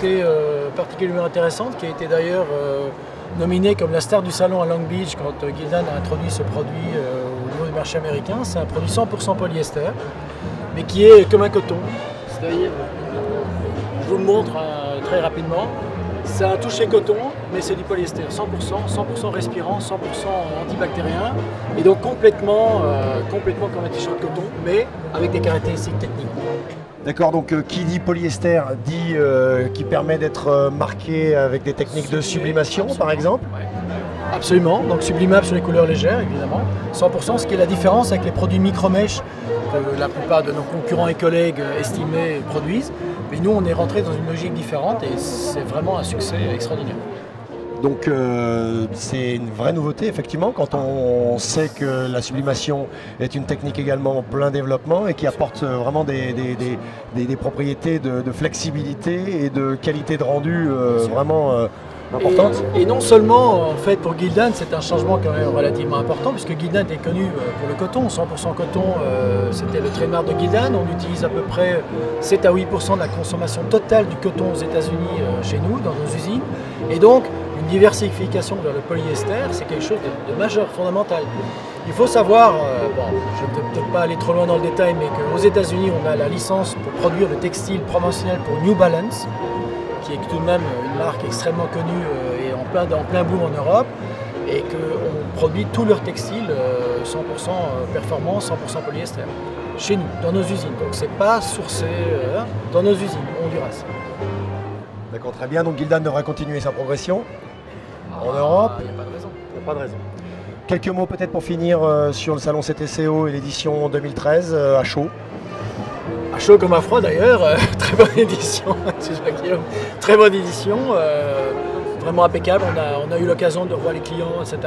été particulièrement intéressante, qui a été d'ailleurs nominée comme la star du salon à Long Beach quand Gildan a introduit ce produit au niveau du marché américain. C'est un produit 100% polyester, mais qui est comme un coton. C'est-à-dire, je vous le montre très rapidement, c'est un toucher coton, mais c'est du polyester, 100% respirant, 100% antibactérien, et donc complètement comme un t-shirt coton, mais avec des caractéristiques techniques. D'accord, donc qui dit polyester dit qui permet d'être marqué avec des techniques de sublimation, par exemple. Ouais. Absolument, donc sublimable sur les couleurs légères, évidemment, 100%, ce qui est la différence avec les produits micro-mèches que la plupart de nos concurrents et collègues estimés produisent. Mais nous, on est rentré dans une logique différente et c'est vraiment un succès extraordinaire. Donc c'est une vraie nouveauté, effectivement, quand on sait que la sublimation est une technique également en plein développement et qui apporte vraiment des propriétés de flexibilité et de qualité de rendu vraiment importantes. Et non seulement, en fait, pour Gildan, c'est un changement quand même relativement important, puisque Gildan est connu pour le coton, 100% coton, c'était le trademark de Gildan. On utilise à peu près 7 à 8% de la consommation totale du coton aux États-Unis chez nous, dans nos usines. Et donc, une diversification vers le polyester, c'est quelque chose de majeur, fondamental. Il faut savoir, je ne vais peut-être pas aller trop loin dans le détail, mais qu'aux États-Unis, on a la licence pour produire le textile promotionnel pour New Balance, qui est tout de même une marque extrêmement connue et en plein boom en Europe, et qu'on produit tous leurs textiles 100% performants, 100% polyester, chez nous, dans nos usines. Donc c'est pas sourcé dans nos usines, Honduras. D'accord, très bien. Donc Gildan devrait continuer sa progression en Europe. Il n'y a pas de raison. Il n'y a pas de raison. Quelques mots peut-être pour finir sur le salon CTCO et l'édition 2013 à chaud. À chaud comme à froid d'ailleurs, très bonne édition, très bonne édition, vraiment impeccable. On a eu l'occasion de revoir les clients, etc.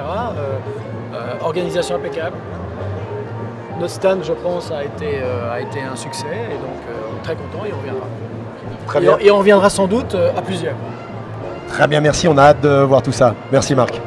Organisation impeccable. Notre stand, je pense, a été un succès et donc on est très content et on reviendra. Très bien. Et on reviendra sans doute à plusieurs. Très bien, merci. On a hâte de voir tout ça. Merci Marc.